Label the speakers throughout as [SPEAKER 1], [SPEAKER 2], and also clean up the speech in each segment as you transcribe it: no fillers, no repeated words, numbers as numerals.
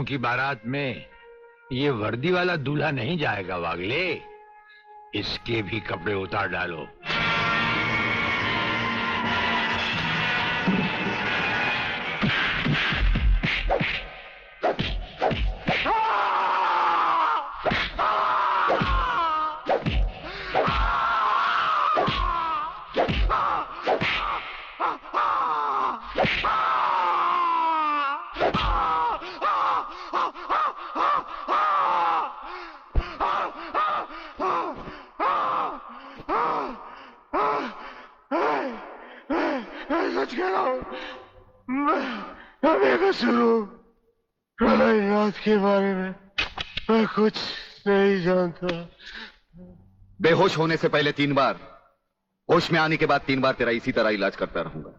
[SPEAKER 1] लड़कों की बारात में ये वर्दी वाला दूल्हा नहीं जाएगा वागले। इसके भी कपड़े उतार डालो।
[SPEAKER 2] प्रलयनाथ के बारे में मैं कुछ नहीं जानता।
[SPEAKER 3] बेहोश होने से पहले 3 बार, होश में आने के बाद 3 बार तेरा इसी तरह इलाज करता रहूंगा।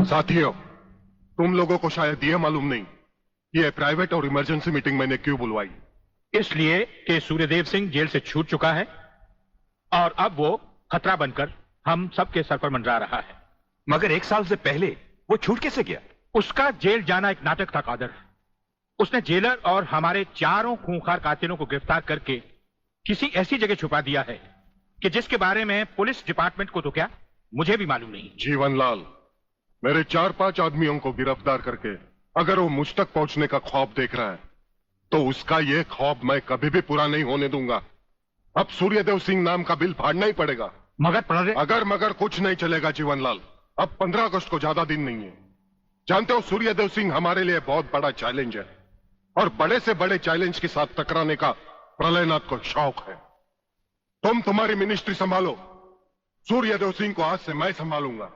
[SPEAKER 2] साथियों, तुम लोगों को शायद यह मालूम नहीं कि यह प्राइवेट और इमरजेंसी मीटिंग मैंने क्यों बुलवाई।
[SPEAKER 4] इसलिए कि सूर्यदेव सिंह जेल से छूट चुका है और अब वो खतरा बनकर हम सबके सर पर मंडरा रहा है।
[SPEAKER 5] मगर 1 साल से पहले वो छूट कैसे गया?
[SPEAKER 4] उसका जेल जाना एक नाटक था कादर। उसने जेलर और हमारे 4 खूंखार कातिलों को गिरफ्तार करके किसी ऐसी जगह छुपा दिया है कि जिसके बारे में पुलिस डिपार्टमेंट को तो क्या, मुझे भी मालूम नहीं।
[SPEAKER 2] जीवनलाल, मेरे 4-5 आदमियों को गिरफ्तार करके अगर वो मुझ तक पहुंचने का ख्वाब देख रहा है तो उसका ये ख्वाब मैं कभी भी पूरा नहीं होने दूंगा। अब सूर्यदेव सिंह नाम का बिल फाड़ना ही पड़ेगा। अगर मगर कुछ नहीं चलेगा जीवनलाल। अब 15 अगस्त को ज्यादा दिन नहीं है। जानते हो, सूर्यदेव सिंह हमारे लिए बहुत बड़ा चैलेंज है और बड़े से बड़े चैलेंज के साथ टकराने का प्रलयनाथ को शौक है। तुम तुम्हारी मिनिस्ट्री संभालो, सूर्यदेव सिंह को आज से मैं संभालूंगा।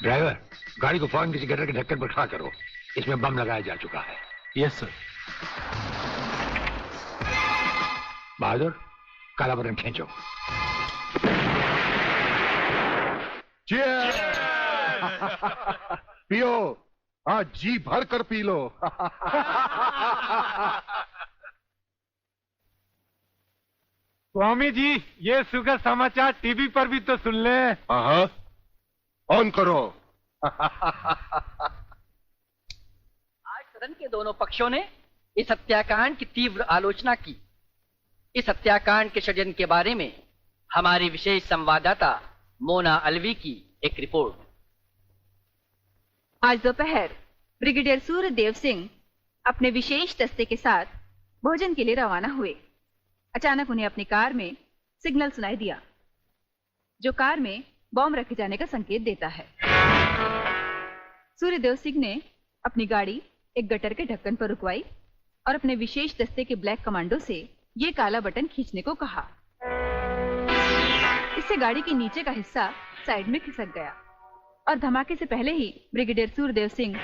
[SPEAKER 1] ड्राइवर, गाड़ी को फौरन किसी गटर के ढक्कन पर खड़ा करो। इसमें बम लगाया जा चुका है।
[SPEAKER 5] Yes sir.
[SPEAKER 1] बहादुर, काला बटन खींचो।
[SPEAKER 2] पियो, आज जी भर कर पी लो।
[SPEAKER 6] स्वामी जी, ये सुखद समाचार टीवी पर भी तो सुन ले।
[SPEAKER 2] हाँ, ऑन करो।
[SPEAKER 7] आज सदन के दोनों पक्षों ने इस हत्याकांड की तीव्र आलोचना की। इस हत्याकांड के षड्यंत्र के बारे में हमारी विशेष संवाददाता मोना अलवी की एक रिपोर्ट।
[SPEAKER 8] आज दोपहर ब्रिगेडियर सूर्यदेव सिंह अपने विशेष दस्ते के साथ भोजन के लिए रवाना हुए। अचानक उन्हें अपनी कार में सिग्नल सुनाई दिया। जो कार में बॉम्ब रखे जाने का संकेत देता है। सूर्यदेव सिंह ने अपनी गाड़ी एक गटर के ढक्कन पर रुकवाई और अपने विशेष दस्ते के ब्लैक कमांडो से ये काला बटन खींचने को कहा। इससे गाड़ी के नीचे का हिस्सा साइड में खिसक गया और धमाके से पहले ही ब्रिगेडियर सूर्यदेव सिंह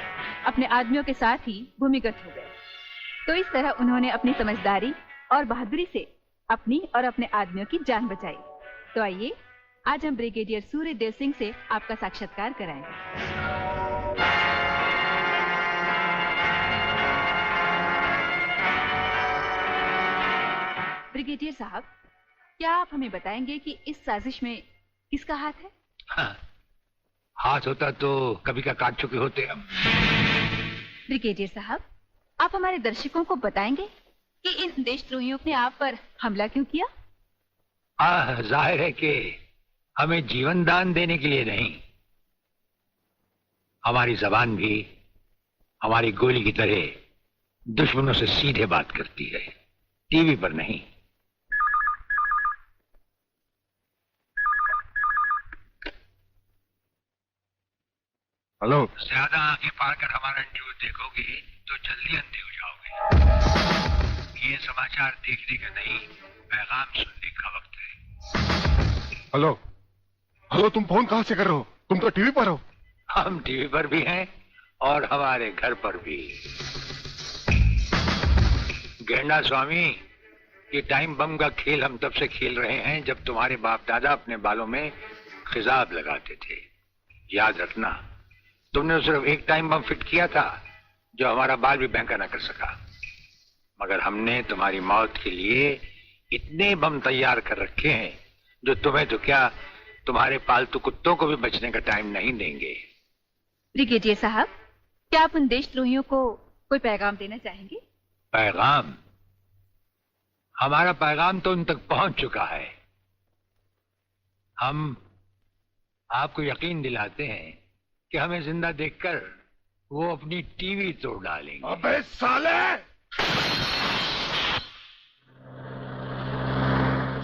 [SPEAKER 8] अपने आदमियों के साथ ही भूमिगत हो गए। तो इस तरह उन्होंने अपनी समझदारी और बहादुरी से अपनी और अपने आदमियों की जान बचाई। तो आइए आज हम ब्रिगेडियर सूर्यदेव सिंह से आपका साक्षात्कार कराएंगे। ब्रिगेडियर साहब, क्या आप हमें बताएंगे कि इस साजिश में किसका हाथ है?
[SPEAKER 1] हाँ, हाथ होता तो कभी का काट चुके होते हम।
[SPEAKER 8] ब्रिगेडियर साहब, आप हमारे दर्शकों को बताएंगे कि इन देशद्रोहियों ने आप पर हमला क्यों किया?
[SPEAKER 1] जाहिर है कि हमें जीवन दान देने के लिए नहीं, हमारी जबान भी हमारी गोली की तरह दुश्मनों से सीधे बात करती है, टीवी पर नहीं।
[SPEAKER 2] हेलो।
[SPEAKER 1] ज्यादा आंखें पार कर हमारा न्यूज देखोगे तो जल्दी अंधे हो जाओगे। ये समाचार देखने का नहीं, पैगाम सुनने का वक्त है।
[SPEAKER 2] हेलो हेलो, तुम फोन कहां से कर रहे हो? तुम तो टीवी पर हो।
[SPEAKER 1] हम टीवी पर भी हैं और हमारे घर पर भी। गेंडा स्वामी, ये टाइम बम का खेल हम तब से खेल रहे हैं जब तुम्हारे बाप दादा अपने बालों में खिजाब लगाते थे। याद रखना, तुमने सिर्फ एक टाइम बम फिट किया था जो हमारा बाल भी बैंका ना कर सका, मगर हमने तुम्हारी मौत के लिए इतने बम तैयार कर रखे हैं जो तुम्हें तो क्या, तुम्हारे पालतू कुत्तों को भी बचने का टाइम नहीं देंगे।
[SPEAKER 8] ब्रिगेडियर साहब, क्या आप उन देशद्रोहियों को कोई पैगाम देना चाहेंगे?
[SPEAKER 1] पैगाम? हमारा पैगाम तो उन तक पहुंच चुका है। हम आपको यकीन दिलाते हैं कि हमें जिंदा देखकर वो अपनी टीवी तोड़ डालेंगे।
[SPEAKER 2] अबे साले!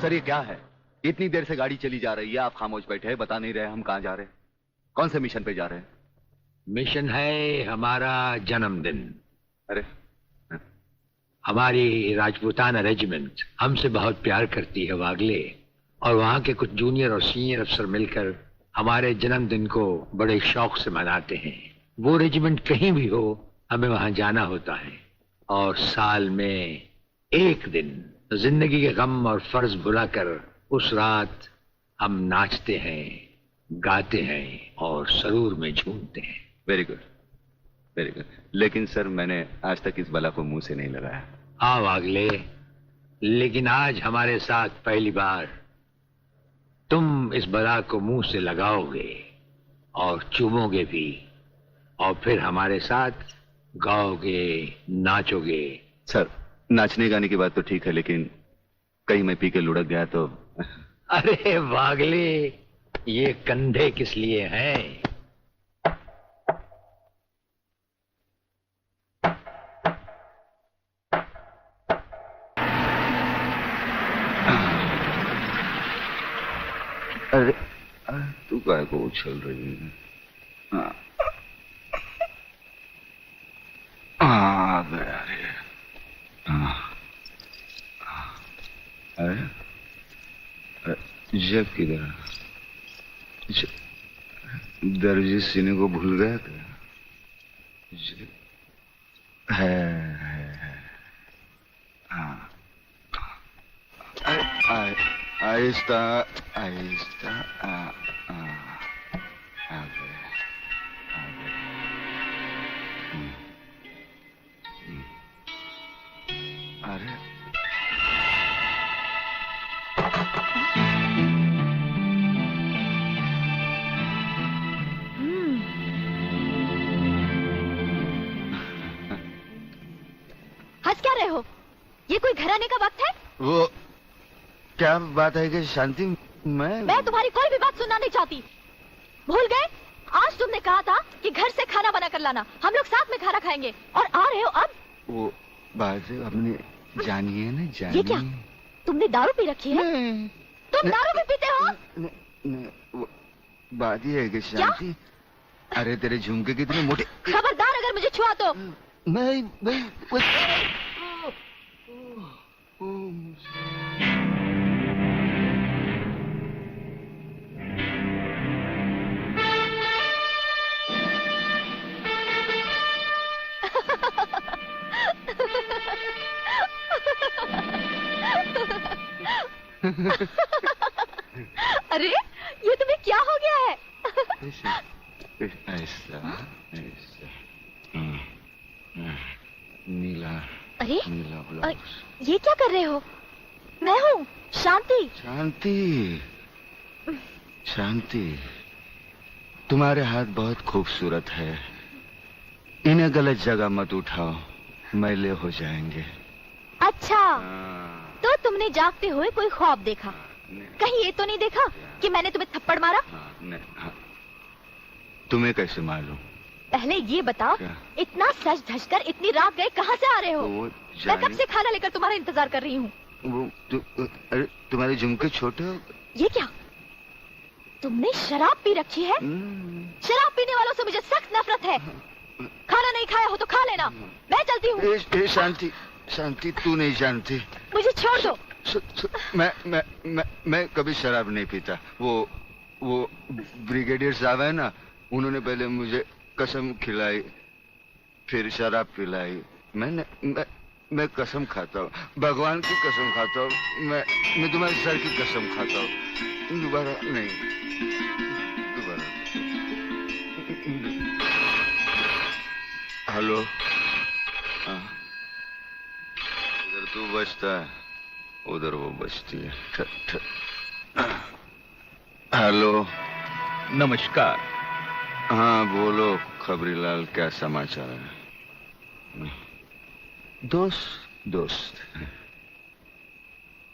[SPEAKER 3] सर, ये क्या है? इतनी देर से गाड़ी चली जा रही है, आप खामोश बैठे हैं, बता नहीं रहे हम कहां जा रहे हैं, कौन से मिशन पे जा रहे हैं?
[SPEAKER 1] मिशन है हमारा जन्मदिन।
[SPEAKER 3] अरे,
[SPEAKER 1] हमारी राजपूताना रेजिमेंट हमसे बहुत प्यार करती है वागले, और वहां के कुछ जूनियर और सीनियर अफसर मिलकर हमारे जन्मदिन को बड़े शौक से मनाते हैं। वो रेजिमेंट कहीं भी हो, हमें वहां जाना होता है, और साल में एक दिन जिंदगी के गम और फर्ज भुलाकर उस रात हम नाचते हैं, गाते हैं और सरूर में झूमते हैं।
[SPEAKER 3] Very good, very good. लेकिन सर, मैंने आज तक इस बला को मुंह से नहीं लगाया।
[SPEAKER 1] हाँ वागले, लेकिन आज हमारे साथ पहली बार तुम इस बला को मुंह से लगाओगे और चूमोगे भी, और फिर हमारे साथ गाओगे, नाचोगे।
[SPEAKER 3] सर, नाचने गाने की बात तो ठीक है, लेकिन कहीं मैं पी के लुढ़क गया तो?
[SPEAKER 1] अरे वागले, ये कंधे किस लिए हैं?
[SPEAKER 3] अरे, तू काय को उछल रही है? आ गया रे। अरे, जब किधर? दर्जी सीने को भूल गया क्या? है। हाँ, आहिस्ता आहिस्ता आ गए। अरे,
[SPEAKER 9] हंस क्या रहे हो? ये कोई घर आने का वक्त है?
[SPEAKER 3] वो क्या बात है कि शांति,
[SPEAKER 9] मैं तुम्हारी कोई भी बात सुनना नहीं चाहती। भूल गए? आज तुमने कहा था कि घर से खाना बना कर लाना, हम लोग साथ में खाना खाएंगे, और आ रहे हो अब?
[SPEAKER 3] वो बात हमने जानी है ना, जानी।
[SPEAKER 9] ये क्या? तुमने दारू पी रखी है? तुम दारू भी पीते हो?
[SPEAKER 3] बात ये है कि शांति, अरे तेरे झुमके कितने मोटे।
[SPEAKER 9] खबरदार अगर मुझे छुआ तो।
[SPEAKER 3] मैं
[SPEAKER 9] अरे ये तुम्हें क्या हो गया है?
[SPEAKER 3] ऐसा ऐसा नीला।
[SPEAKER 9] अरे
[SPEAKER 3] नीला ब्लाउज।
[SPEAKER 9] ये क्या कर रहे हो? मैं हूँ शांति।
[SPEAKER 3] शांति, शांति, तुम्हारे हाथ बहुत खूबसूरत है। इन्हें गलत जगह मत उठाओ, मैले हो जाएंगे।
[SPEAKER 9] अच्छा, तो तुमने जागते हुए कोई ख्वाब देखा? कहीं ये तो नहीं देखा कि मैंने तुम्हें थप्पड़ मारा?
[SPEAKER 3] तुम्हें कैसे मालूम?
[SPEAKER 9] पहले ये बताओ, इतना सज धज कर इतनी रात गए कहाँ से आ रहे हो? मैं कब से खाना लेकर तुम्हारा इंतजार कर रही हूँ।
[SPEAKER 3] अरे तुम्हारे झुमके छोटे हो।
[SPEAKER 9] ये क्या, तुमने शराब पी रखी है? शराब पीने वालों से मुझे सख्त नफरत है। खाना नहीं खाया हो तो खा लेना, मैं चलती हूँ।
[SPEAKER 3] शांति, शांति, तू नहीं जानती।
[SPEAKER 9] मुझे छोड़ दो।
[SPEAKER 3] मैं कभी शराब नहीं पीता। वो ब्रिगेडियर साहब है ना, उन्होंने पहले मुझे कसम खिलाई, फिर शराब पिलाई। मैं कसम खाता हूँ, भगवान की कसम खाता हूँ। मैं तुम्हारे सर की कसम खाता हूँ। दोबारा नहीं, दोबारा। हेलो, इधर तू बचता है, उधर वो बचती है। हेलो,
[SPEAKER 4] नमस्कार।
[SPEAKER 3] हाँ बोलो खबरीलाल, क्या समाचार है? दोस्त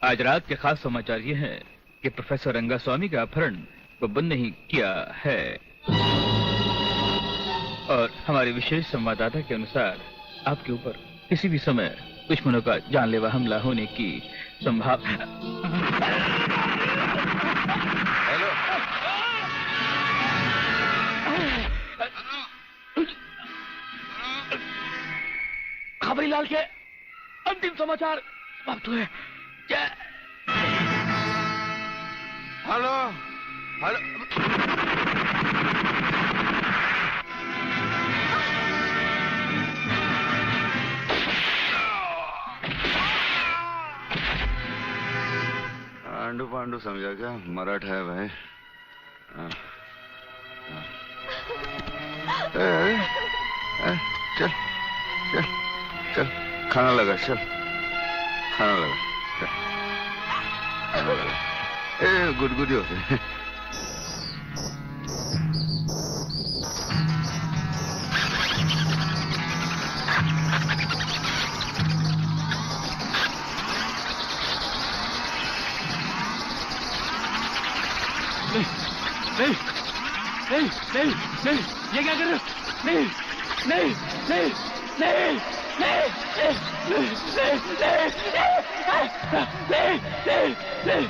[SPEAKER 10] आज रात के खास समाचार ये हैं कि प्रोफेसर रंगास्वामी का अपहरण को बंद नहीं किया है, और हमारे विशेष संवाददाता के अनुसार आपके ऊपर किसी भी समय दुश्मनों का जानलेवा हमला होने की संभावना। खबरीलाल के अंतिम समाचार समाप्त हुए।
[SPEAKER 3] हेलो, हेलो, आंडू पांडू समझा क्या? मराठा है भाई। चल चल चल, खाना लगा, चल खाना लगा, चल खाना लगा। गुदगुदी होते।
[SPEAKER 6] नहीं नहीं नहीं नहीं, ये क्या कर रहे हो? नहीं नहीं नहीं नहीं नहीं नहीं नहीं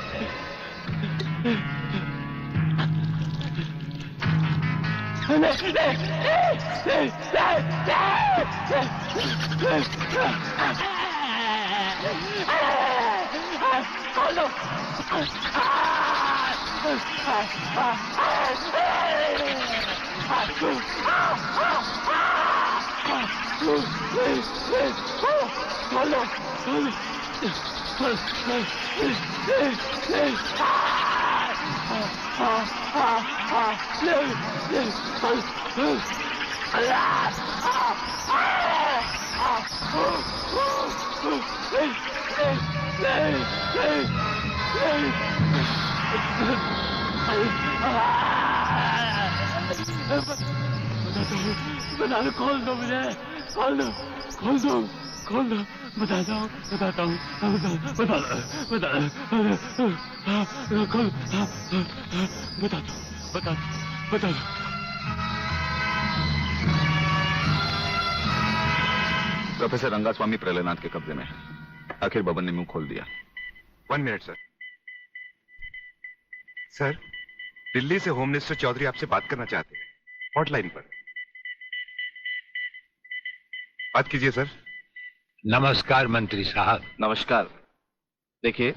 [SPEAKER 6] बता दो, खोल दो मुझे, खोल दो, खोल दो, खोल दो, बताता हूँ, बताता हूँ, बता दो, बता दो, खोल, बता दो, बता दो, बता दो।
[SPEAKER 3] प्रोफेसर रंगास्वामी प्रलयनाथ के कब्जे में है। आखिर बबन ने मुंह खोल दिया।
[SPEAKER 5] 1 मिनट सर। सर, दिल्ली से होम मिनिस्टर चौधरी आपसे बात करना चाहते हैं, हॉटलाइन पर। बात कीजिए सर।
[SPEAKER 1] नमस्कार मंत्री साहब।
[SPEAKER 11] नमस्कार। देखिए,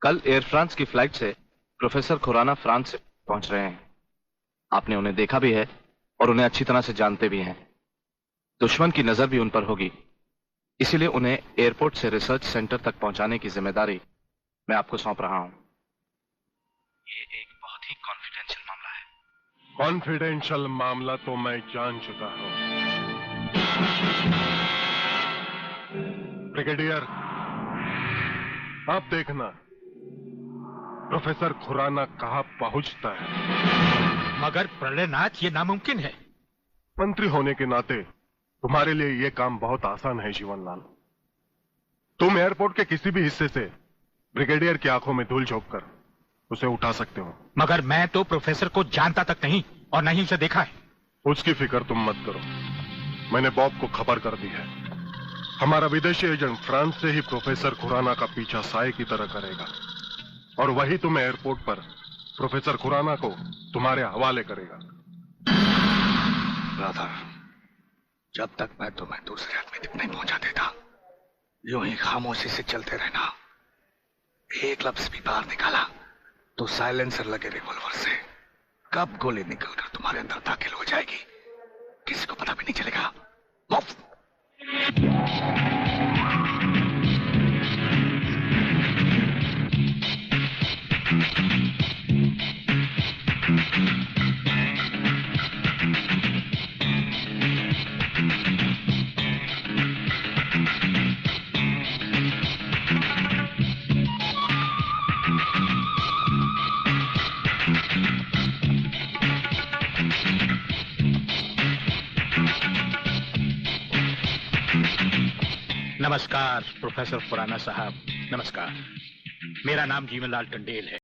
[SPEAKER 11] कल एयर फ्रांस की फ्लाइट से प्रोफेसर खुराना फ्रांस से पहुंच रहे हैं। आपने उन्हें देखा भी है और उन्हें अच्छी तरह से जानते भी हैं। दुश्मन की नजर भी उन पर होगी, इसीलिए उन्हें एयरपोर्ट से रिसर्च सेंटर तक पहुंचाने की जिम्मेदारी मैं आपको सौंप रहा हूं। ये एक बहुत ही कॉन्फिडेंशियल मामला है।
[SPEAKER 2] कॉन्फिडेंशियल मामला तो मैं जान चुका हूं। ब्रिगेडियर, आप देखना प्रोफेसर खुराना कहां पहुंचता है।
[SPEAKER 4] मगर प्रणयनाथ, ये नामुमकिन है।
[SPEAKER 2] मंत्री होने के नाते तुम्हारे लिए यह काम बहुत आसान है जीवनलाल। तुम एयरपोर्ट के किसी भी हिस्से से ब्रिगेडियर की आंखों में धूल झोंककर उसे उठा सकते हो।
[SPEAKER 4] मगर मैं तो प्रोफेसर को जानता तक नहीं और नहीं उसे देखा है।
[SPEAKER 2] उसकी फिक्र तुम मत करो, मैंने बॉब को खबर कर दी है। हमारा विदेशी एजेंट फ्रांस से ही प्रोफेसर खुराना का पीछा साए की तरह करेगा और वही तुम्हें एयरपोर्ट पर प्रोफेसर खुराना को तुम्हारे हवाले करेगा।
[SPEAKER 12] ब्रदर, जब तक मैं तुम्हें दूसरे आदमी तक नहीं पहुंचा देता, यूं ही खामोशी से चलते रहना। एक लफ्ज भी बाहर निकाला तो साइलेंसर लगे रिवॉल्वर से कब गोली निकलकर तुम्हारे अंदर दाखिल हो जाएगी किसी को पता भी नहीं चलेगा। मुफ्त।
[SPEAKER 4] नमस्कार प्रोफेसर खुराना साहब, नमस्कार। मेरा नाम जीवनलाल टंडेल है।